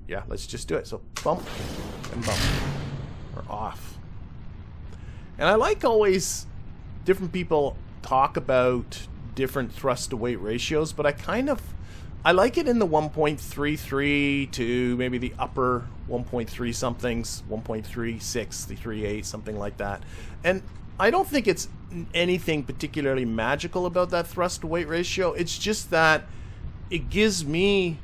Yeah, let's just do it. So bump and bump. Or off. And I like always different people talk about different thrust to weight ratios, but I like it in the 1.33 to maybe the upper 1.3 somethings, 1.36, the 3.8, something like that. And I don't think it's anything particularly magical about that thrust to weight ratio. It's just that it gives me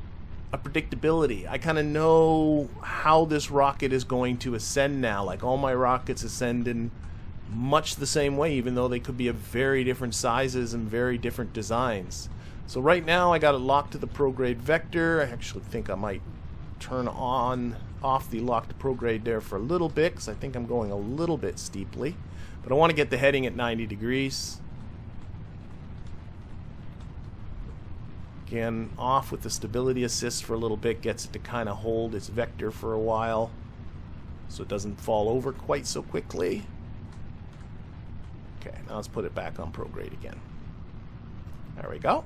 a predictability. I kind of know how this rocket is going to ascend now. Like all my rockets ascend in much the same way, even though they could be of very different sizes and very different designs. So right now I got it locked to the prograde vector. I actually think I might turn off the lock to prograde there for a little bit, because I think I'm going a little bit steeply. But I want to get the heading at 90 degrees. Again, off with the stability assist for a little bit, gets it to kind of hold its vector for a while so it doesn't fall over quite so quickly. Okay, now let's put it back on prograde again. There we go.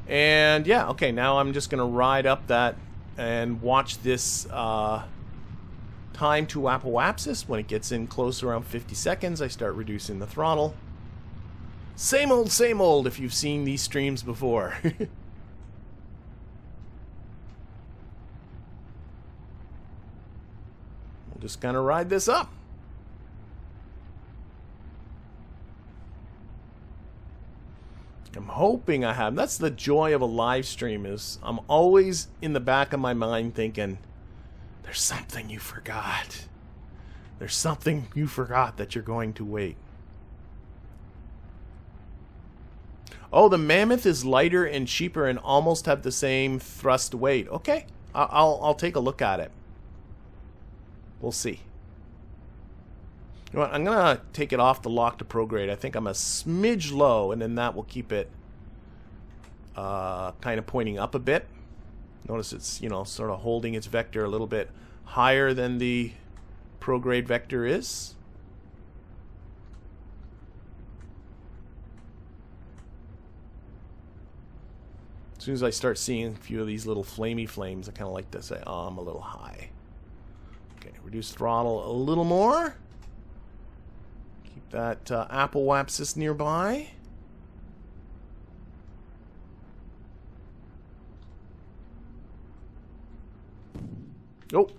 And yeah, okay, now I'm just going to ride up that and watch this time to apoapsis. When it gets in close around 50 seconds, I start reducing the throttle. Same old if you've seen these streams before. We'll just kind of ride this up. I'm hoping I have. That's the joy of a live stream, is I'm always in the back of my mind thinking, there's something you forgot. There's something you forgot that you're going to wait. Oh, the Mammoth is lighter and cheaper and almost have the same thrust weight. Okay, I'll take a look at it. We'll see. You know what, I'm going to take it off the lock to prograde. I think I'm a smidge low, and then that will keep it kind of pointing up a bit. Notice it's, you know, sort of holding its vector a little bit higher than the prograde vector is. As soon as I start seeing a few of these little flamey flames, I kind of like to say, oh, I'm a little high. Okay, reduce throttle a little more. Keep that apoapsis nearby. Oh!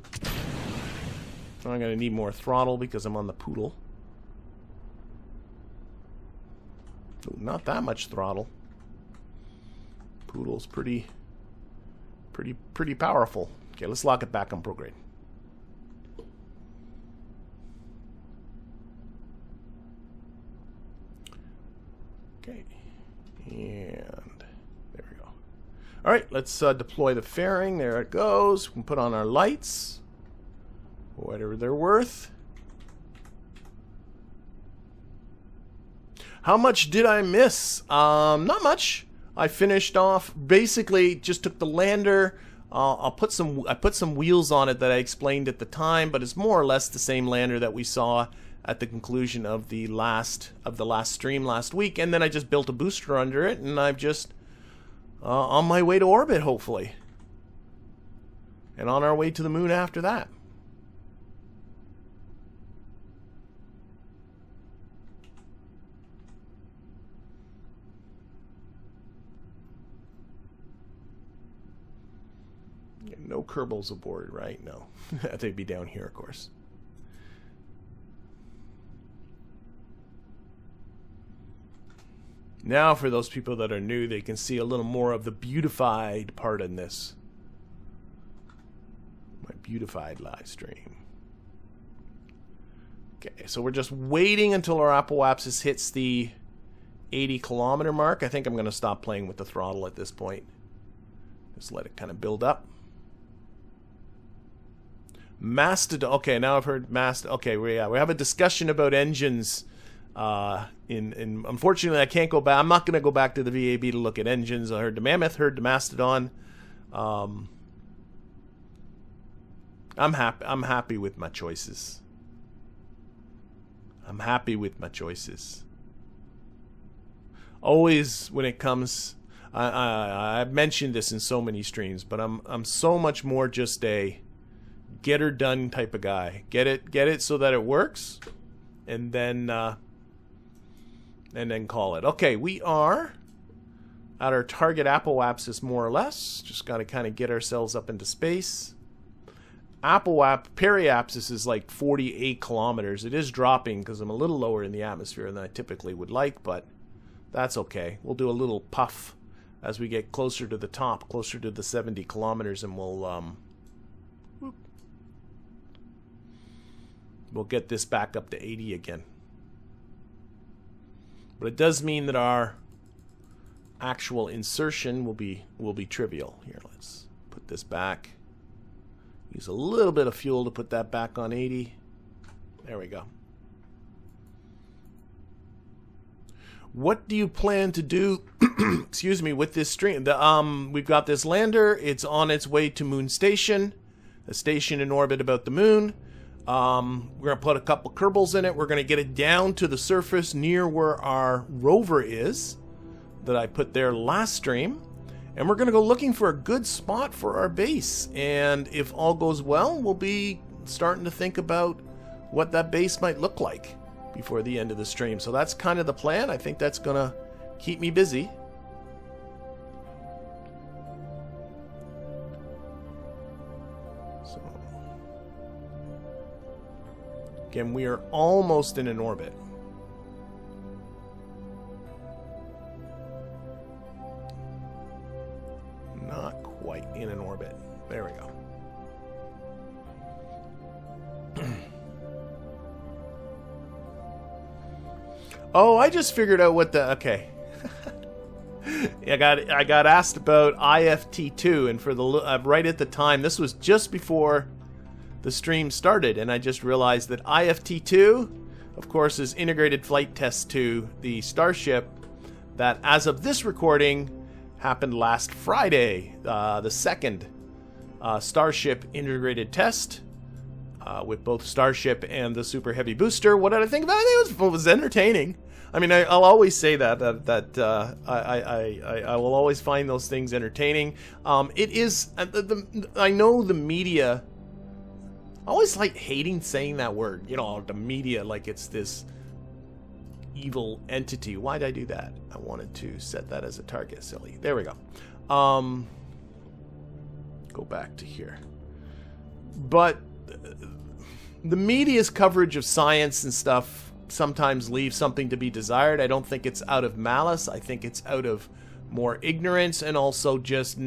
I'm going to need more throttle because I'm on the poodle. Oh, not that much throttle. Poodle's pretty powerful. Okay, let's lock it back on prograde. Okay, and there we go. All right, let's deploy the fairing. There it goes. We can put on our lights, whatever they're worth. How much did I miss? Not much. I finished off, basically just took the lander. I put some wheels on it that I explained at the time, but it's more or less the same lander that we saw at the conclusion of the last stream last week, and then I just built a booster under it, and I'm just on my way to orbit, hopefully, and on our way to the moon after that. No Kerbals aboard, right? No. They'd be down here, of course. Now, for those people that are new, they can see a little more of the beautified part in this. My beautified live stream. Okay, so we're just waiting until our apoapsis hits the 80-kilometer mark. I think I'm going to stop playing with the throttle at this point. Just let it kind of build up. Mastodon. Okay, now I've heard Mastodon. Okay, we have a discussion about engines. Unfortunately, I can't go back. I'm not going to go back to the VAB to look at engines. I heard the Mammoth, heard the Mastodon. I'm happy with my choices. I'm happy with my choices. Always when it comes. I've mentioned this in so many streams, but I'm so much more just a get her done type of guy. Get it so that it works, and then call it. Okay, we are at our target apoapsis more or less. Just got to kind of get ourselves up into space. Periapsis is like 48 kilometers. It is dropping because I'm a little lower in the atmosphere than I typically would like, but that's okay. We'll do a little puff as we get closer to the top, closer to the 70 kilometers, and we'll get this back up to 80 again. But it does mean that our actual insertion will be trivial. Here, let's put this back. Use a little bit of fuel to put that back on 80. There we go. What do you plan to do, excuse me, with this stream? We've got this lander. It's on its way to Mun Station, a station in orbit about the moon. We're going to put a couple Kerbals in it. We're going to get it down to the surface near where our rover is that I put there last stream. And we're going to go looking for a good spot for our base. And if all goes well, we'll be starting to think about what that base might look like before the end of the stream. So that's kind of the plan. I think that's going to keep me busy. So, again, we are almost in an orbit. Not quite in an orbit. There we go. Oh, I just figured out what the... Okay. I got asked about IFT2, and for the right at the time, this was just before the stream started, and I just realized that IFT2, of course, is Integrated Flight Test 2, the Starship that, as of this recording, happened last Friday, the second Starship integrated test with both Starship and the Super Heavy booster. What did I think about it? It was entertaining. I mean, I'll always say that I will always find those things entertaining. It is. I know the media. I always like hating saying that word. You know, the media, like it's this evil entity. Why did I do that? I wanted to set that as a target. Silly. There we go. Go back to here. But the media's coverage of science and stuff sometimes leaves something to be desired. I don't think it's out of malice. I think it's out of more ignorance and also just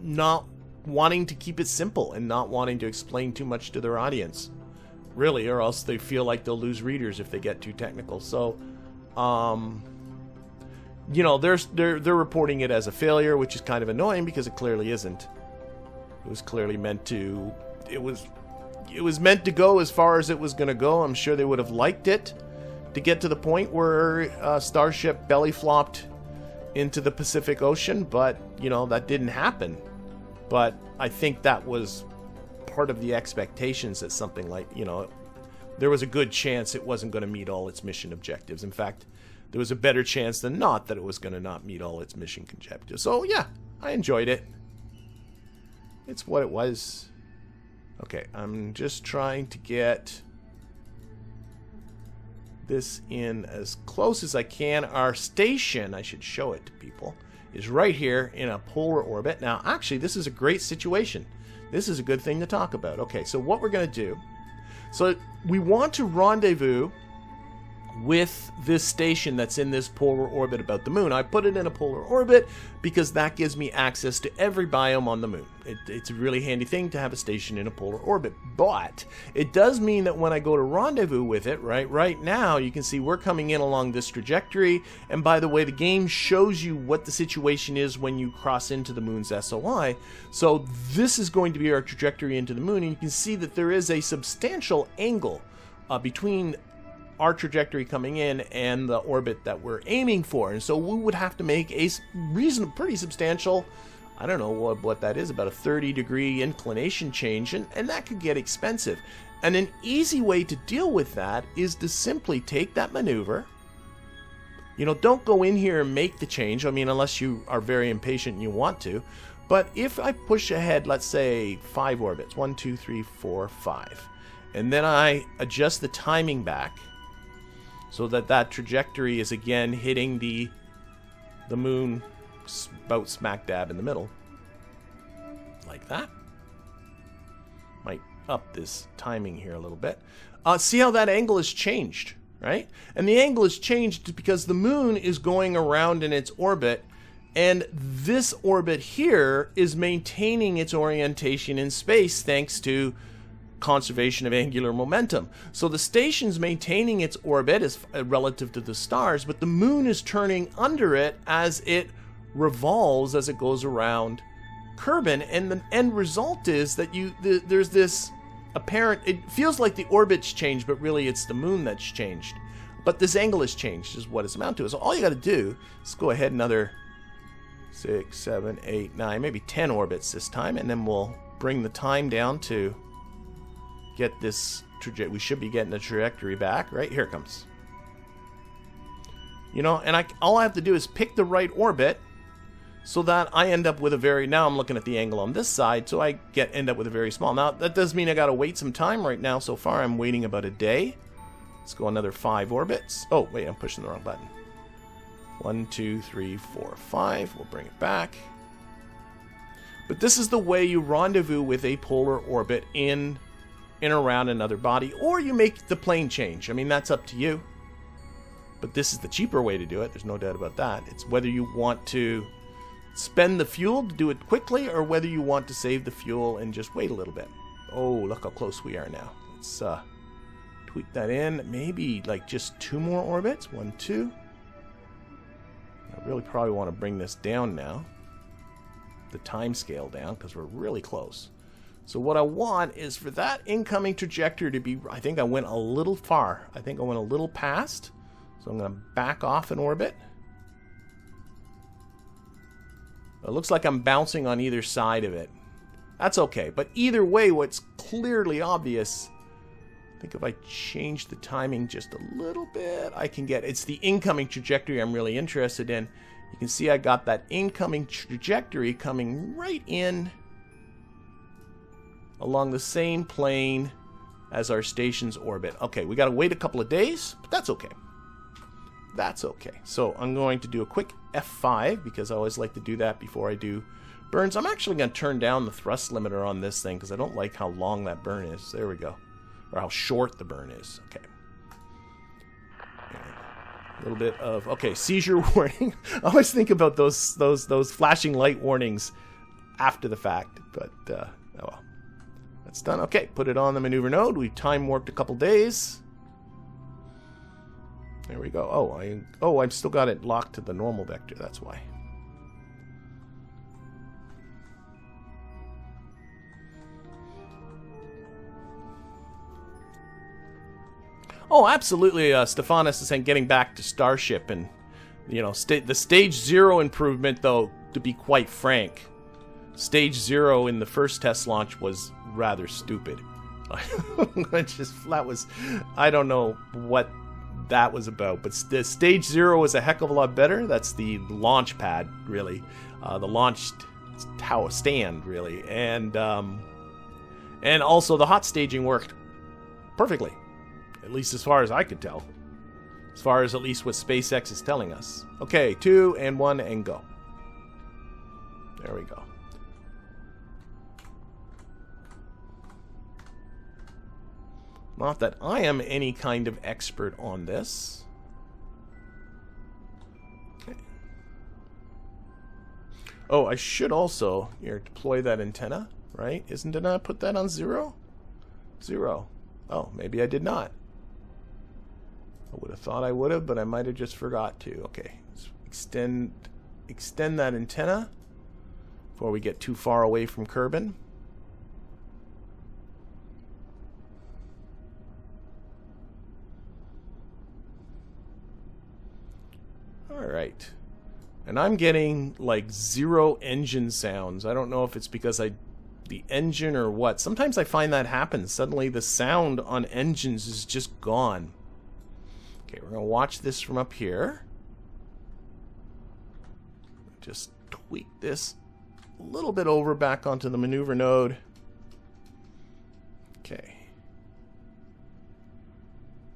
not wanting to keep it simple and not wanting to explain too much to their audience. Really, or else they feel like they'll lose readers if they get too technical. So, you know, they're reporting it as a failure, which is kind of annoying because it clearly isn't. It was clearly meant to. It was meant to go as far as it was going to go. I'm sure they would have liked it to get to the point where Starship belly flopped into the Pacific Ocean, but you know that didn't happen. But I think that was part of the expectations that something like, you know, there was a good chance it wasn't going to meet all its mission objectives. In fact, there was a better chance than not that it was going to not meet all its mission objectives. So yeah, I enjoyed it. It's what it was. Okay, I'm just trying to get this in as close as I can. Our station, I should show it to people, is right here in a polar orbit. Now, actually, this is a great situation. This is a good thing to talk about. Okay, so what we're going to do, so we want to rendezvous with this station that's in this polar orbit about the moon. I put it in a polar orbit because that gives me access to every biome on the moon. It's a really handy thing to have a station in a polar orbit, but it does mean that when I go to rendezvous with it, right now you can see we're coming in along this trajectory, and by the way, the game shows you what the situation is when you cross into the moon's SOI. So this is going to be our trajectory into the moon, and you can see that there is a substantial angle between our trajectory coming in and the orbit that we're aiming for, and so we would have to make a pretty substantial, I don't know what that is, about a 30-degree inclination change, and that could get expensive. And an easy way to deal with that is to simply take that maneuver, You know, don't go in here and make the change. I mean, unless you are very impatient and you want to. But if I push ahead, let's say 5 orbits, 1, 2, 3, 4, 5, and then I adjust the timing back so that that trajectory is again hitting the moon about smack dab in the middle, like that. Might up this timing here a little bit. See how that angle has changed, right? And the angle has changed because the moon is going around in its orbit, and this orbit here is maintaining its orientation in space thanks to conservation of angular momentum. So the station's maintaining its orbit as relative to the stars, but the moon is turning under it as it revolves, as it goes around Kerbin, and the end result is that there's this apparent, it feels like the orbit's changed, but really it's the moon that's changed. But this angle has changed is what it's amounted to. So all you got to do is go ahead another 6, 7, 8, 9, maybe 10 orbits this time, and then we'll bring the time down to get this trajectory. We should be getting the trajectory back, right? Here it comes. You know, and all I have to do is pick the right orbit so that I end up with a very, now I'm looking at the angle on this side, so I end up with a very small. Now, that does mean I got to wait some time right now. So far, I'm waiting about a day. Let's go another 5 orbits. Oh, wait, I'm pushing the wrong button. 1, 2, 3, 4, 5. We'll bring it back. But this is the way you rendezvous with a polar orbit in around another body, or you make the plane change. I mean, that's up to you. But this is the cheaper way to do it. There's no doubt about that. It's whether you want to spend the fuel to do it quickly, or whether you want to save the fuel and just wait a little bit. Oh, look how close we are now. Let's tweak that in. Maybe like just 2 more orbits. 1, 2. I really probably want to bring this down now. The time scale down, because we're really close. So what I want is for that incoming trajectory to be, I think I went a little far. I think I went a little past. So I'm going to back off an orbit. It looks like I'm bouncing on either side of it. That's okay. But either way, what's clearly obvious, I think if I change the timing just a little bit, I can get, it's the incoming trajectory I'm really interested in. You can see I got that incoming trajectory coming right in along the same plane as our station's orbit. Okay, we got to wait a couple of days, but that's okay. That's okay. So I'm going to do a quick F5 because I always like to do that before I do burns. I'm actually going to turn down the thrust limiter on this thing because I don't like how long that burn is. There we go. Or how short the burn is. Okay. A little bit of, okay, seizure warning. I always think about those flashing light warnings after the fact, but oh well. That's done. Okay, put it on the maneuver node. We time warped a couple days. There we go. Oh, I've still got it locked to the normal vector. That's why. Oh, absolutely. Stephanus is saying getting back to Starship, and you know, the stage 0 improvement, though, to be quite frank, stage 0 in the first test launch was rather stupid. That was, I don't know what that was about, but the stage 0 was a heck of a lot better. That's the launch pad, really, the launch tower stand, really, and also the hot staging worked perfectly, at least as far as I could tell, as far as at least what SpaceX is telling us. Okay, 2 and 1 and go. There we go. Not that I am any kind of expert on this. Okay. Oh, I should also here deploy that antenna, right? Did I put that on 0? 0. Oh, maybe I did not. I would have thought I would have, but I might have just forgot to. Okay, let's extend that antenna before we get too far away from Kerbin. Alright. And I'm getting like 0 engine sounds. I don't know if it's because the engine or what. Sometimes I find that happens. Suddenly the sound on engines is just gone. Okay, we're going to watch this from up here. just tweak this a little bit over back onto the maneuver node. Okay.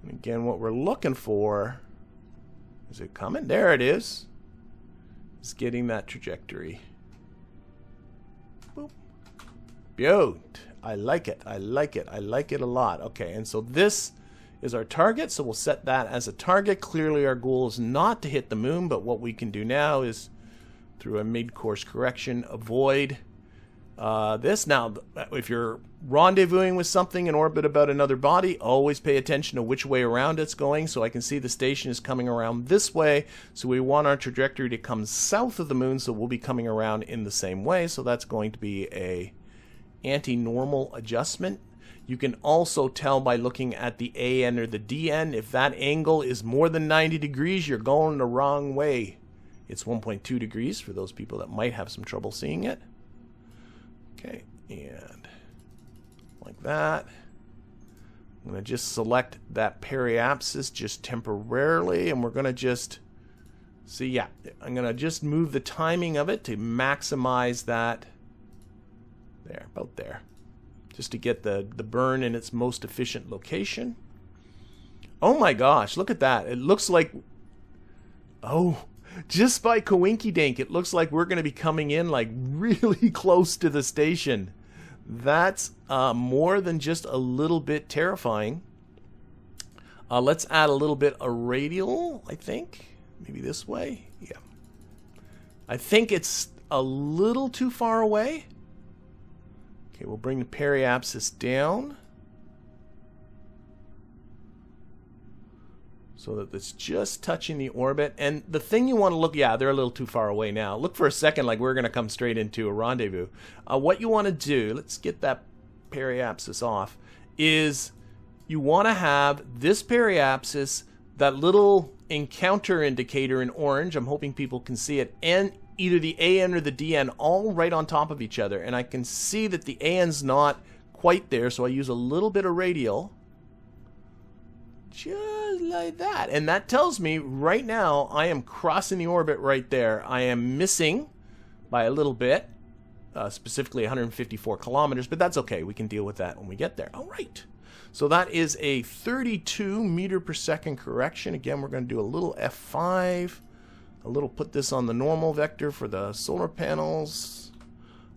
And again, what we're looking for, is it coming? There it is. It's getting that trajectory. Boop. Beaut. I like it. I like it. I like it a lot. Okay, and so this is our target, so we'll set that as a target. Clearly our goal is not to hit the moon, but what we can do now is, through a mid-course correction, avoid this. Now, if you're rendezvousing with something in orbit about another body, always pay attention to which way around it's going. So I can see the station is coming around this way, so we want our trajectory to come south of the moon, so we'll be coming around in the same way. So that's going to be a anti-normal adjustment. You can also tell by looking at the AN or the DN, if that angle is more than 90 degrees, you're going the wrong way. It's 1.2 degrees for those people that might have some trouble seeing it. Okay, and like that. I'm going to just select that periapsis just temporarily, and we're going to just see, yeah, I'm going to just move the timing of it to maximize that. There, about there. Just to get the burn in its most efficient location. Oh my gosh, look at that. It looks like, oh, just by coinkydink, it looks like we're going to be coming in like really close to the station. That's more than just a little bit terrifying. Let's add a little bit of radial, I think. Maybe this way. Yeah. I think it's a little too far away. Okay, we'll bring the periapsis down so that it's just touching the orbit. And the thing you want to look, yeah, they're a little too far away now. Look for a second like we're going to come straight into a rendezvous. What you want to do, let's get that periapsis off, is you want to have this periapsis, that little encounter indicator in orange, I'm hoping people can see it, and either the AN or the DN all right on top of each other. And I can see that the AN's not quite there, so I use a little bit of radial. Just like that. And that tells me right now I am crossing the orbit right there. I am missing by a little bit, specifically 154 kilometers, but that's okay. We can deal with that when we get there. All right. So that is a 32 meter per second correction. Again, we're going to do a little F5. A little put this on the normal vector for the solar panels.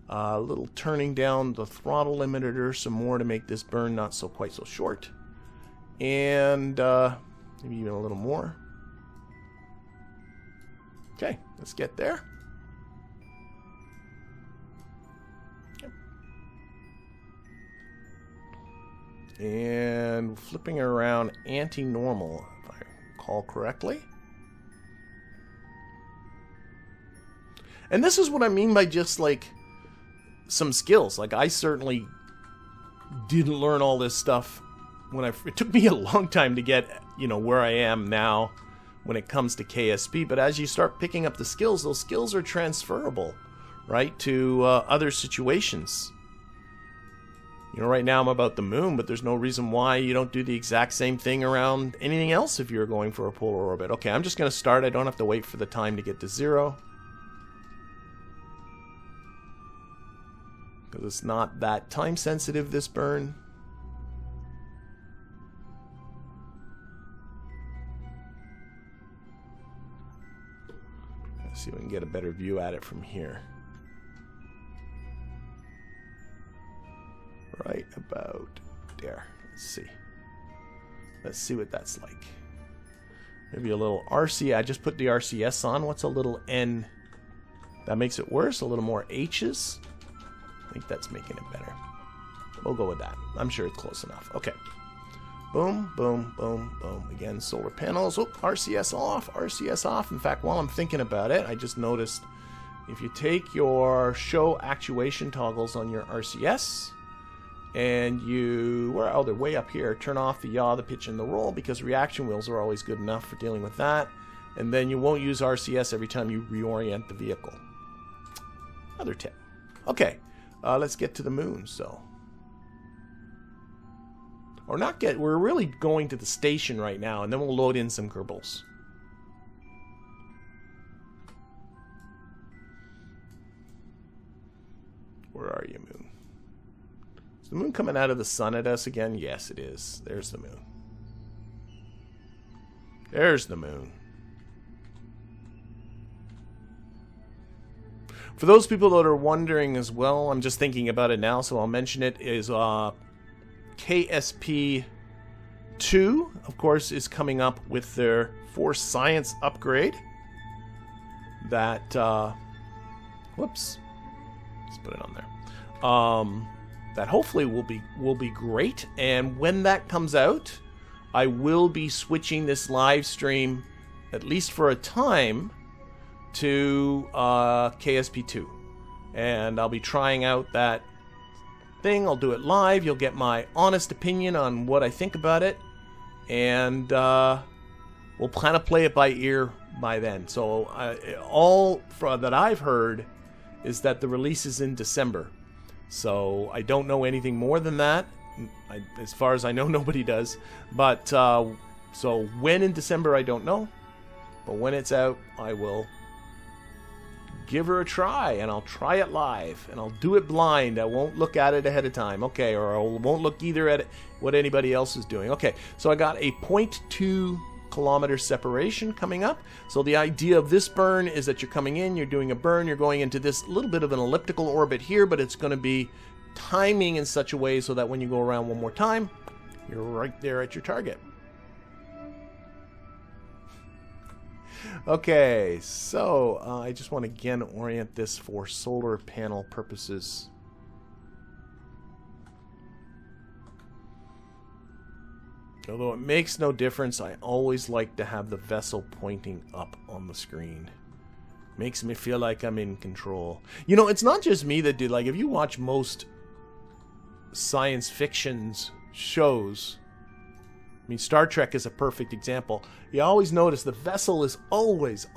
A little turning down the throttle limiter some more to make this burn not so quite so short. And maybe even a little more. Okay, let's get there. Yep. And flipping around anti-normal, if I recall correctly. And this is what I mean by just like some skills. Like I certainly didn't learn all this stuff when it took me a long time to get, you know, where I am now when it comes to KSP. But as you start picking up the skills, those skills are transferable, right, to other situations. You know, right now I'm about the moon, but there's no reason why you don't do the exact same thing around anything else if you're going for a polar orbit. Okay, I'm just going to start. I don't have to wait for the time to get to 0. Because it's not that time sensitive, this burn. Let's see if we can get a better view at it from here. Right about there. Let's see. Let's see what that's like. Maybe a little RC. I just put the RCS on. What's a little N? That makes it worse. A little more H's. I think that's making it better. We'll go with that. I'm sure it's close enough. Okay. Boom, boom, boom, boom. Again, solar panels. Oh, RCS off, RCS off. In fact, while I'm thinking about it, I just noticed if you take your show actuation toggles on your RCS and you, well, they're way up here, turn off the yaw, the pitch, and the roll, because reaction wheels are always good enough for dealing with that. And then you won't use RCS every time you reorient the vehicle. Another tip. Okay. Let's get to the moon, so. Or not get, we're really going to the station right now, and then we'll load in some Kerbals. Where are you, Moon? Is the moon coming out of the sun at us again? Yes, it is. There's the moon. There's the moon. For those people that are wondering as well, I'm just thinking about it now, so I'll mention it, is KSP 2, of course, is coming up with their Force Science upgrade. That, whoops. Let's put it on there. That hopefully will be great. And when that comes out, I will be switching this live stream, at least for a time, to KSP2. And I'll be trying out that thing. I'll do it live. You'll get my honest opinion on what I think about it. And we'll kind of play it by ear by then. So all that I've heard is that the release is in December. So I don't know anything more than that. As far as I know, nobody does. But so when in December, I don't know. But when it's out, I will give her a try, and I'll try it live, and I'll do it blind. I won't look at it ahead of time, okay, or I won't look either at what anybody else is doing. Okay, so I got a 0.2 kilometer separation coming up. So the idea of this burn is that you're coming in, you're doing a burn, you're going into this little bit of an elliptical orbit here, but it's going to be timing in such a way so that when you go around one more time, you're right there at your target. Okay, so I just want to again orient this for solar panel purposes. Although it makes no difference, I always like to have the vessel pointing up on the screen. Makes me feel like I'm in control. You know, it's not just me that do, like, if you watch most science fiction shows, I mean, Star Trek is a perfect example. You always notice the vessel is always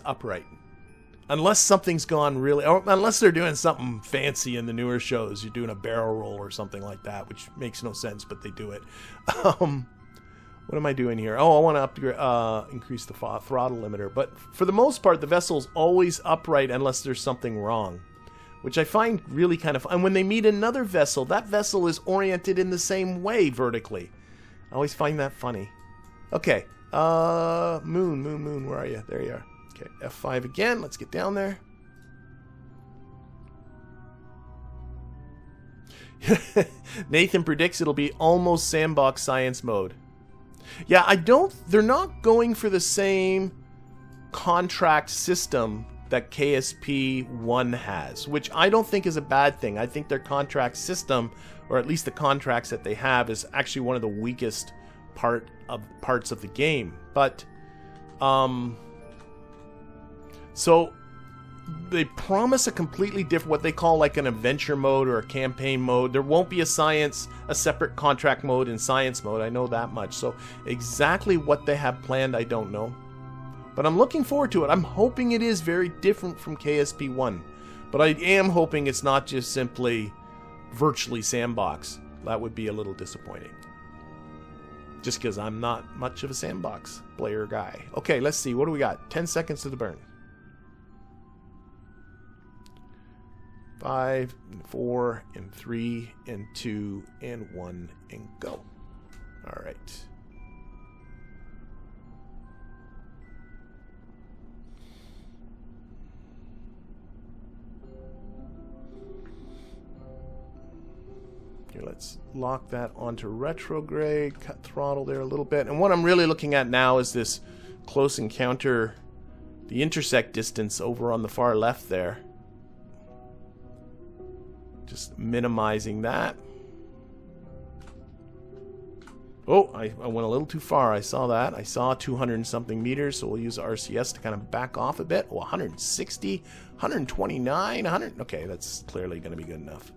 upright. Unless something's gone really... Or unless they're doing something fancy in the newer shows. You're doing a barrel roll or something like that, which makes no sense, but they do it. What am I doing here? Oh, I want to upgrade, increase the throttle limiter. But for the most part, the vessel's always upright unless there's something wrong. Which I find really kind of... And when they meet another vessel, that vessel is oriented in the same way vertically. I always find that funny. Okay. Moon, where are you? There you are. Okay, F5 again. Let's get down there. Nathan predicts it'll be almost sandbox science mode. Yeah, they're not going for the same contract system that KSP1 has, which I don't think is a bad thing. I think their contract system, or at least the contracts that they have, is actually one of the weakest parts of the game. But so they promise a completely different, what they call like an adventure mode or a campaign mode. There won't be a separate contract mode in science mode. I know that much. So exactly what they have planned, I don't know. But I'm looking forward to it. I'm hoping it is very different from KSP1. But I am hoping it's not just simply virtually sandbox. That would be a little disappointing. Just because I'm not much of a sandbox player guy. Okay, let's see. What do we got? 10 seconds to the burn. 5, and 4, and 3, and 2, and 1, and go. All right. Here, let's lock that onto retrograde, cut throttle there a little bit. And what I'm really looking at now is this close encounter, the intersect distance over on the far left there. Just minimizing that. Oh, I went a little too far. I saw that. I saw 200 and something meters, so we'll use RCS to kind of back off a bit. Oh, 160, 129, 100. Okay, that's clearly going to be good enough.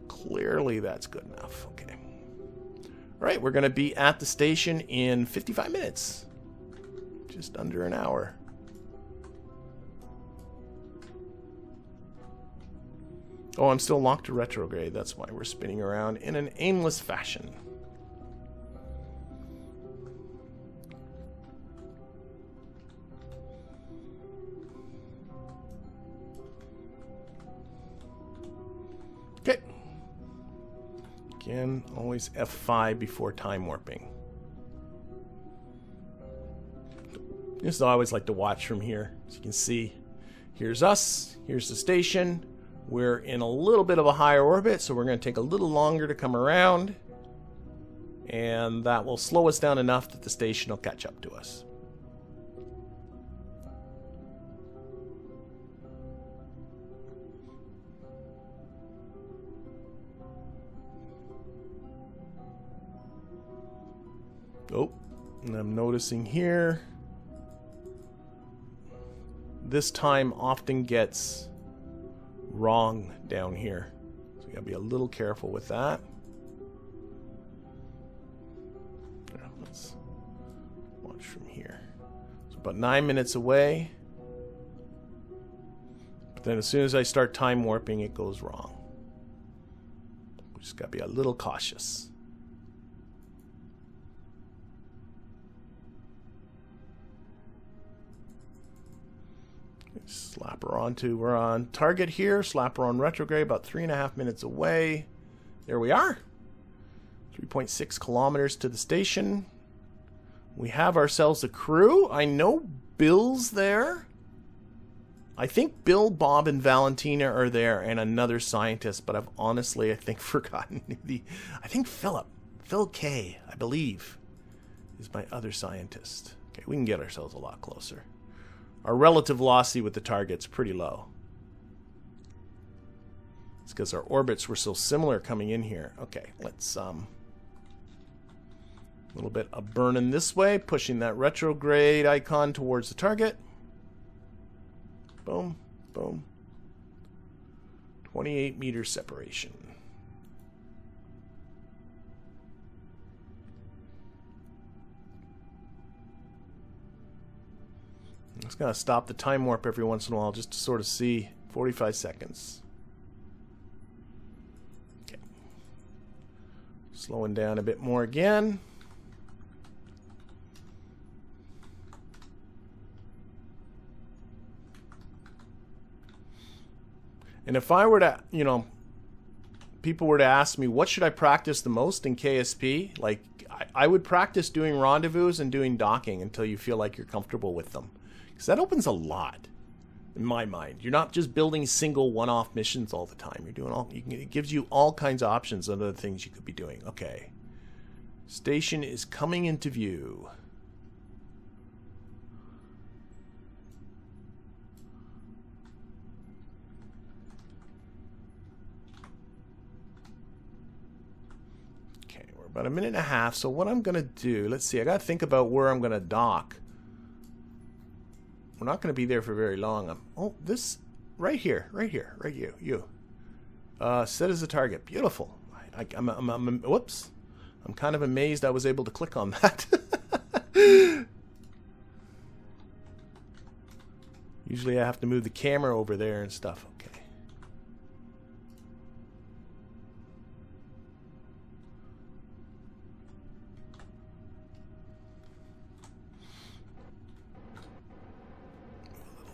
Clearly that's good enough. Okay. All right, we're going to be at the station in 55 minutes. Just under an hour. Oh, I'm still locked to retrograde. That's why we're spinning around in an aimless fashion. Again, always F5 before time warping. This is I always like to watch from here. As you can see, here's us, here's the station. We're in a little bit of a higher orbit, so we're going to take a little longer to come around. And that will slow us down enough that the station will catch up to us. Oh, and I'm noticing here, this time often gets wrong down here. So you gotta be a little careful with that. Let's watch from here. It's about 9 minutes away. But then as soon as I start time warping, it goes wrong. We just gotta be a little cautious. Slap her onto, we're on target here. Slap her on retrograde, about 3.5 minutes away. There we are. 3.6 kilometers to the station. We have ourselves a crew. I know Bill's there. I think Bill, Bob, and Valentina are there, and another scientist, but I've honestly, I think, forgotten I think Phil K, I believe, is my other scientist. Okay, we can get ourselves a lot closer. Our relative velocity with the target's pretty low. It's because our orbits were so similar coming in here. Okay, let's a little bit of burning this way, pushing that retrograde icon towards the target. Boom, boom. 28 meter separation. I'm just going to stop the time warp every once in a while just to sort of see. 45 seconds. Okay. Slowing down a bit more again. And if I were to, you know, people were to ask me, what should I practice the most in KSP? Like, I would practice doing rendezvous and doing docking until you feel like you're comfortable with them. Because that opens a lot, in my mind. You're not just building single one-off missions all the time. You're doing it gives you all kinds of options of other things you could be doing. Okay. Station is coming into view. Okay, we're about 1.5 minutes. So what I'm going to do, let's see, I got to think about where I'm going to dock. We're not going to be there for very long. Oh, this right here, you. Set as a target. Beautiful. I'm whoops. I'm kind of amazed I was able to click on that. Usually I have to move the camera over there and stuff. Okay.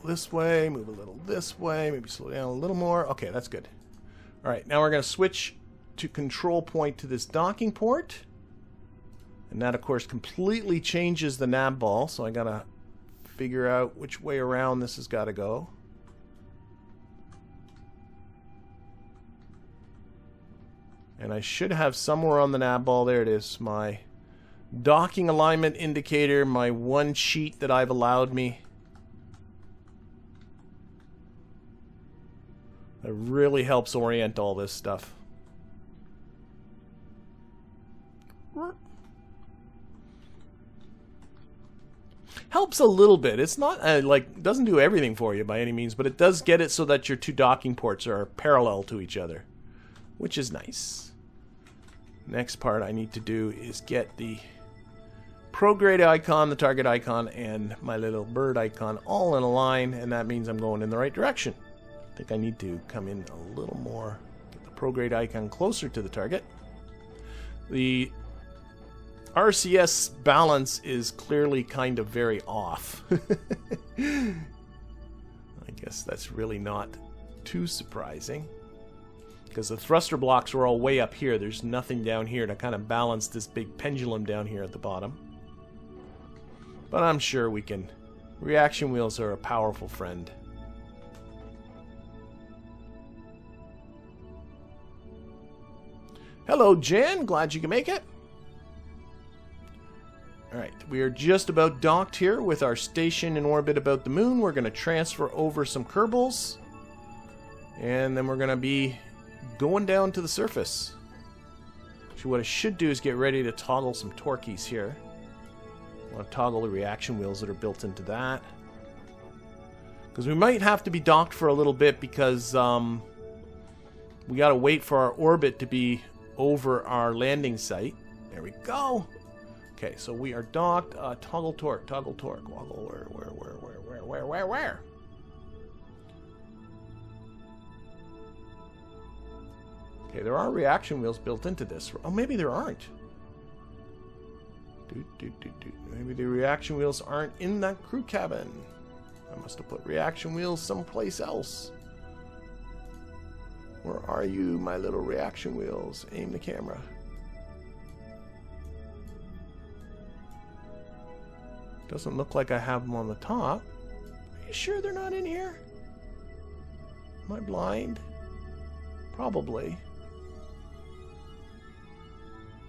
This way, move a little this way, maybe slow down a little more. Okay, that's good. All right, now we're going to switch to control point to this docking port. And that, of course, completely changes the Navball, so I got to figure out which way around this has got to go. And I should have somewhere on the Navball, there it is, my docking alignment indicator, my one sheet that I've allowed me. It really helps orient all this stuff. Helps a little bit. It's not like doesn't do everything for you by any means, but it does get it so that your two docking ports are parallel to each other, which is nice. Next part I need to do is get the prograde icon, the target icon, and my little bird icon all in a line, and that means I'm going in the right direction. I think I need to come in a little more, get the prograde icon closer to the target. The RCS balance is clearly kind of very off. I guess that's really not too surprising. Because the thruster blocks were all way up here. There's nothing down here to kind of balance this big pendulum down here at the bottom. But I'm sure we can. Reaction wheels are a powerful friend. Hello, Jen. Glad you can make it. Alright, we are just about docked here with our station in orbit about the moon. We're going to transfer over some Kerbals. And then we're going to be going down to the surface. So what I should do is get ready to toggle some torqueys here. I want to toggle the reaction wheels that are built into that. Because we might have to be docked for a little bit because we got to wait for our orbit to be over our landing site. There we go. Okay, so we are docked. Toggle torque, toggle torque. Where? Okay, there are reaction wheels built into this. Oh, maybe there aren't. Maybe the reaction wheels aren't in that crew cabin. I must have put reaction wheels someplace else. Where are you, my little reaction wheels? Aim the camera. Doesn't look like I have them on the top. Are you sure they're not in here? Am I blind? Probably.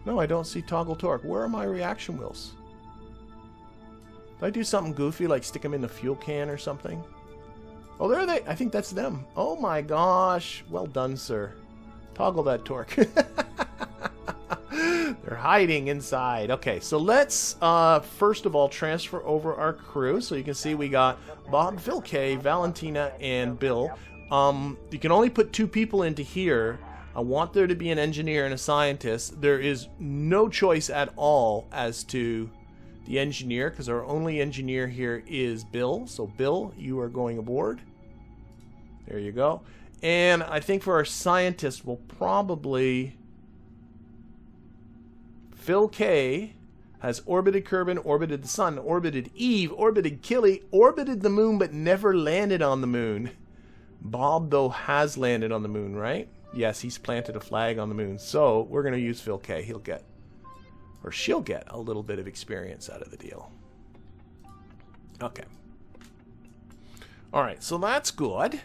No, I don't see toggle torque. Where are my reaction wheels? Did I do something goofy like stick them in the fuel can or something? Oh, there they. I think that's them. Oh my gosh. Well done, sir. Toggle that torque. They're hiding inside. Okay, so let's first of all transfer over our crew. So you can see we got Bob, Phil K, Valentina, and Bill. You can only put 2 people into here. I want there to be an engineer and a scientist. There is no choice at all as to the engineer because our only engineer here is Bill. So Bill, you are going aboard. There you go. And I think for our scientist, we'll probably... Phil K has orbited Kerbin, orbited the sun, orbited Eve, orbited Killy, orbited the moon, but never landed on the moon. Bob, though, has landed on the moon, right? Yes, he's planted a flag on the moon. So we're going to use Phil K. He'll get, or she'll get, a little bit of experience out of the deal. Okay. All right, so that's good.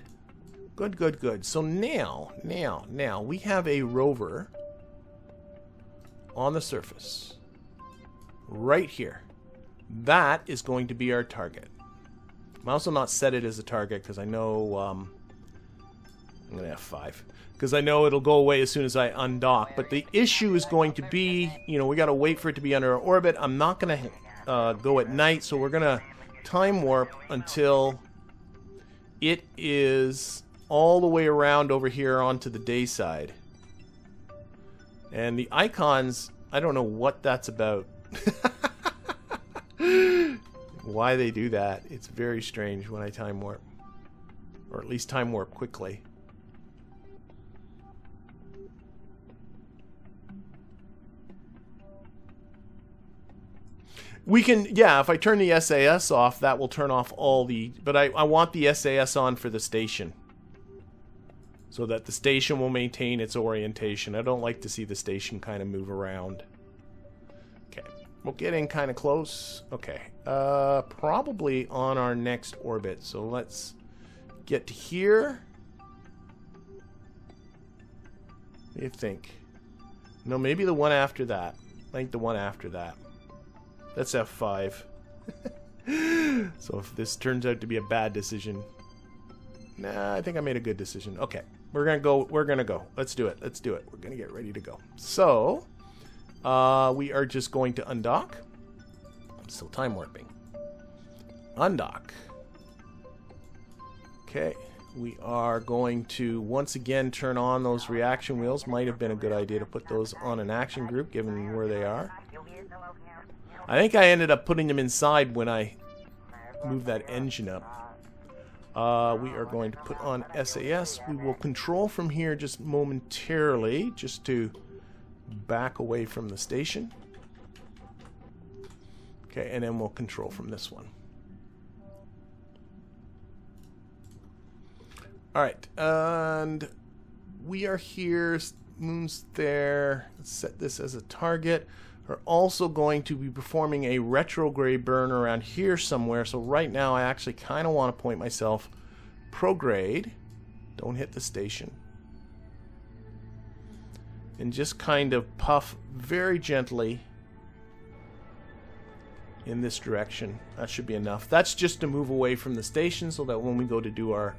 Good. So now, we have a rover on the surface. Right here. That is going to be our target. I'm also not set it as a target because I know... I'm going to have 5. Because I know it'll go away as soon as I undock. But the issue is going to be, you know, we got to wait for it to be under our orbit. I'm not going to go at night, so we're going to time warp until it is all the way around over here onto the day side. And the icons, I don't know what that's about. Why they do that. It's very strange when I time warp. Or at least time warp quickly. We can, yeah, if I turn the SAS off, that will turn off all the... But I want the SAS on for the station. So that the station will maintain its orientation. I don't like to see the station kind of move around. Okay, we'll get in kind of close. Okay, probably on our next orbit. So let's get to here. What do you think? No, maybe the one after that. I think the one after that. That's F5. So if this turns out to be a bad decision... Nah, I think I made a good decision. Okay, we're gonna go. Let's do it. We're gonna get ready to go. So, we are just going to undock. I'm still time warping. Undock. Okay, we are going to once again turn on those reaction wheels. Might have been a good idea to put those on an action group, given where they are. I think I ended up putting them inside when I moved that engine up. We are going to put on SAS. We will control from here just momentarily, just to back away from the station. Okay, and then we'll control from this one. Alright, and we are here. Moon's there. Let's set this as a target. We're also going to be performing a retrograde burn around here somewhere. So right now I actually kind of want to point myself prograde. Don't hit the station. And just kind of puff very gently in this direction. That should be enough. That's just to move away from the station so that when we go to do our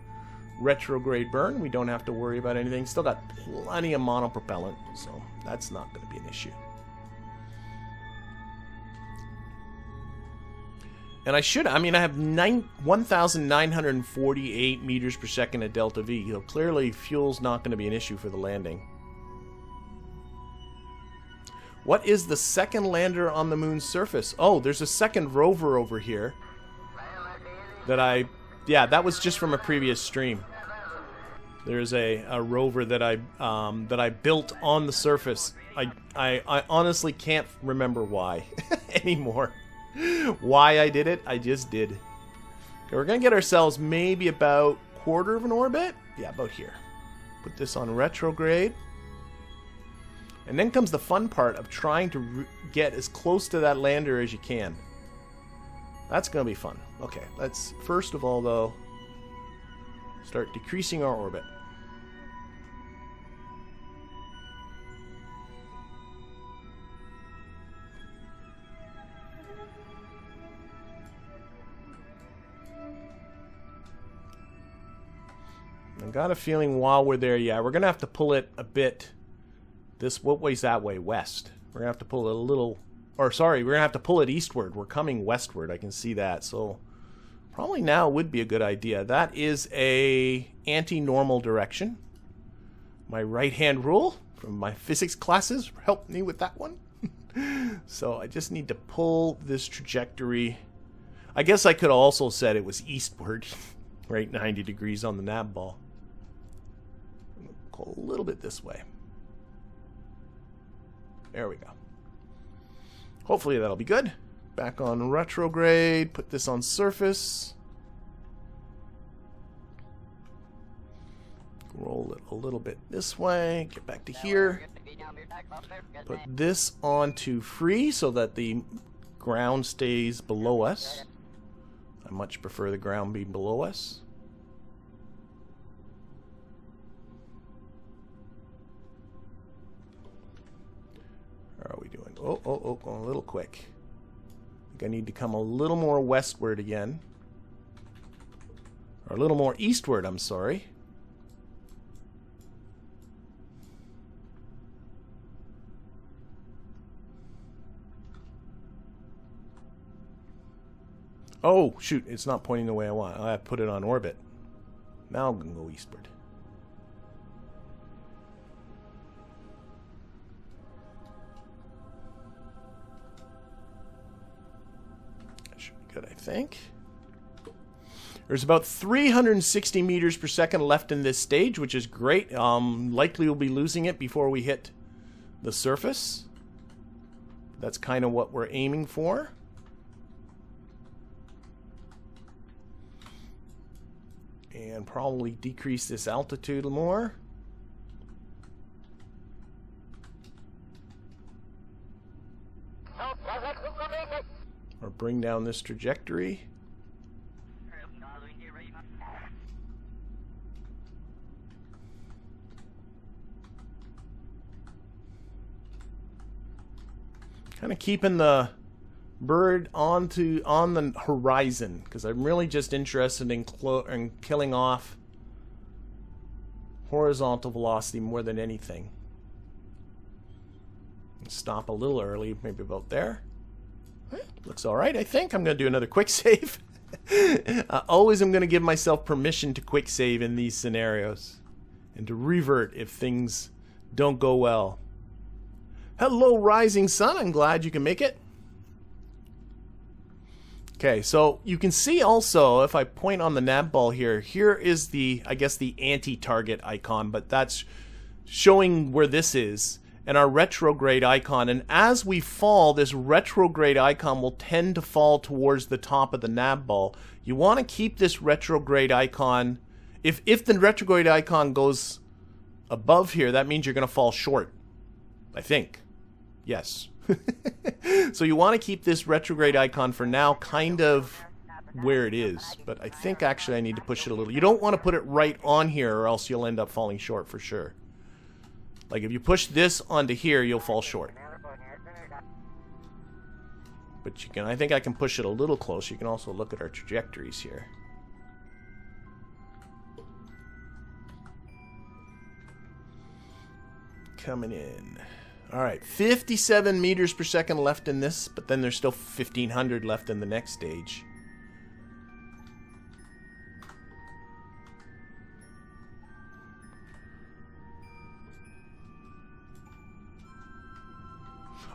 retrograde burn, we don't have to worry about anything. Still got plenty of monopropellant, so that's not going to be an issue. And I have 1,948 meters per second at delta V. So clearly fuel's not going to be an issue for the landing. What is the second lander on the moon's surface? Oh, there's a second rover over here that yeah, that was just from a previous stream. There's a rover that I built on the surface. I honestly can't remember why anymore. Why I did it, I just did. Okay, we're gonna get ourselves maybe about quarter of an orbit. Yeah, about here. Put this on retrograde. And then comes the fun part of trying to get as close to that lander as you can. That's gonna be fun. Okay, let's first of all though start decreasing our orbit. I got a feeling while we're there, yeah, we're gonna have to pull it a bit. What way's that way? West. We're gonna have to pull it a little, or sorry, we're gonna have to pull it eastward. We're coming westward. I can see that. So probably now would be a good idea. That is a anti-normal direction. My right-hand rule from my physics classes helped me with that one. So I just need to pull this trajectory. I guess I could have also said it was eastward, right 90 degrees on the Navball. Go a little bit this way. There we go. Hopefully that'll be good. Back on retrograde. Put this on surface. Roll it a little bit this way. Get back to here. Put this onto free so that the ground stays below us. I much prefer the ground being below us. How are we doing? Oh, going a little quick. I think I need to come a little more westward again. Or a little more eastward, I'm sorry. Oh, shoot, it's not pointing the way I want. I put it on orbit. Now I'm going to go eastward. That should be good, I think. There's about 360 meters per second left in this stage, which is great. Likely we'll be losing it before we hit the surface. That's kind of what we're aiming for. And probably decrease this altitude more. Or bring down this trajectory. Kind of keeping the bird on the horizon, because I'm really just interested in killing off horizontal velocity more than anything. Stop a little early, maybe about there. Looks alright, I think. I'm going to do another quick save. Always I'm going to give myself permission to quick save in these scenarios and to revert if things don't go well. Hello, Rising Sun. I'm glad you can make it. Okay, so you can see also, if I point on the Navball here, here is the, I guess, the anti-target icon, but that's showing where this is, and our retrograde icon. And as we fall, this retrograde icon will tend to fall towards the top of the Navball. You want to keep this retrograde icon, if the retrograde icon goes above here, that means you're going to fall short. I think. Yes. So you want to keep this retrograde icon for now kind of where it is. But I think actually I need to push it a little. You don't want to put it right on here or else you'll end up falling short for sure. Like if you push this onto here, you'll fall short. But you can, I think I can push it a little closer. You can also look at our trajectories here. Coming in. Alright, 57 meters per second left in this, but then there's still 1500 left in the next stage.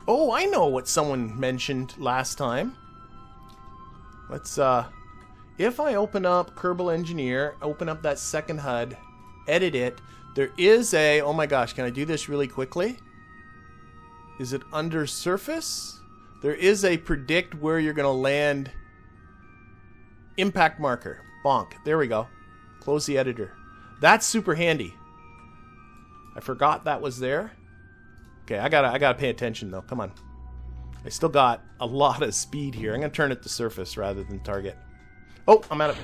Oh, I know what someone mentioned last time. Let's, if I open up Kerbal Engineer, open up that second HUD, edit it, there is a, oh my gosh, can I do this really quickly? Is it under surface? There is a predict where you're going to land impact marker. Bonk. There we go. Close the editor. That's super handy. I forgot that was there. Okay, I gotta pay attention though. Come on. I still got a lot of speed here. I'm gonna turn it to surface rather than target. Oh, I'm out of.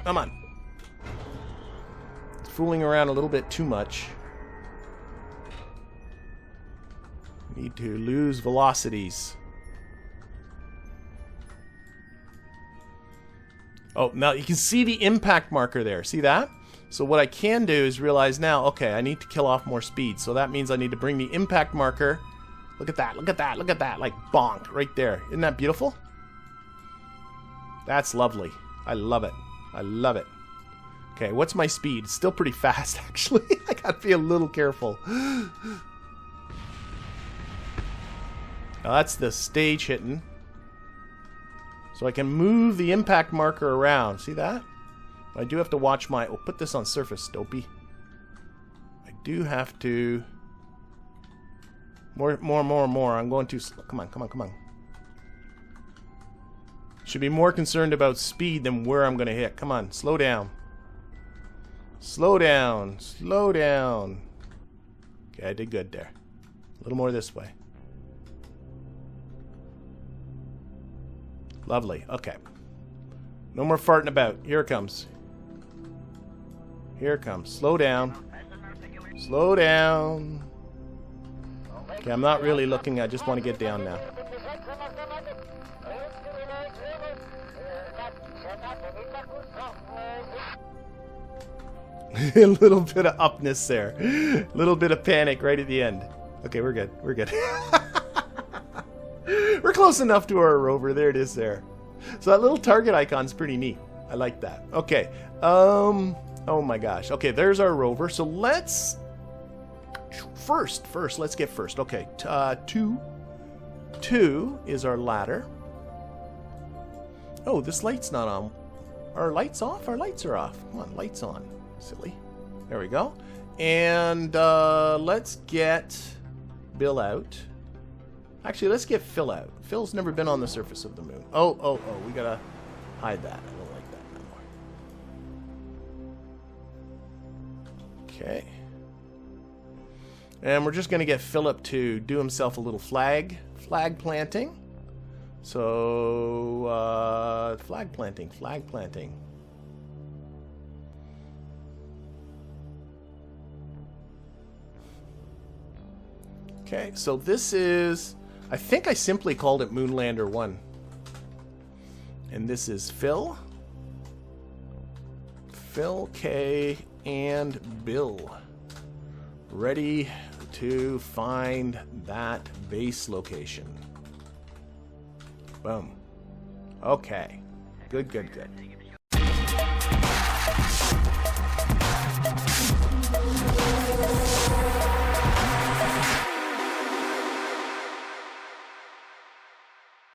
Come on. It's fooling around a little bit too much. Need to lose velocities. Oh, now you can see the impact marker there. See that? So what I can do is realize now, okay, I need to kill off more speed. So that means I need to bring the impact marker. Look at that, look at that, look at that. Like, bonk, right there. Isn't that beautiful? That's lovely. I love it. I love it. Okay, what's my speed? It's still pretty fast, actually. I gotta be a little careful. Now that's the stage hitting. So I can move the impact marker around. See that? I do have to watch my... Oh, put this on surface, Dopey. I do have to... More. I'm going too slow. Come on. Should be more concerned about speed than where I'm going to hit. Come on, slow down. Slow down. Okay, I did good there. A little more this way. Lovely. Okay. No more farting about. Here it comes. Here it comes. Slow down. Slow down. Okay, I'm not really looking. I just want to get down now. A little bit of upness there. A little bit of panic right at the end. Okay, we're good. We're good. We're close enough to our rover. There it is there. So that little target icon's pretty neat. I like that. Okay. Oh my gosh. Okay, there's our rover. So let's... First, let's get first. Okay, two is our ladder. Oh, this light's not on. Our lights off? Our lights are off. Come on, lights on. Silly. There we go. And let's get Bill out. Actually, let's get Phil out. Phil's never been on the surface of the moon. Oh, we gotta hide that. I don't like that anymore. Okay. And we're just gonna get Philip to do himself a little flag planting. So, flag planting. Okay, so this is... I think I simply called it Moonlander 1. And this is Phil, K, and Bill. Ready to find that base location. Boom. Okay. Good.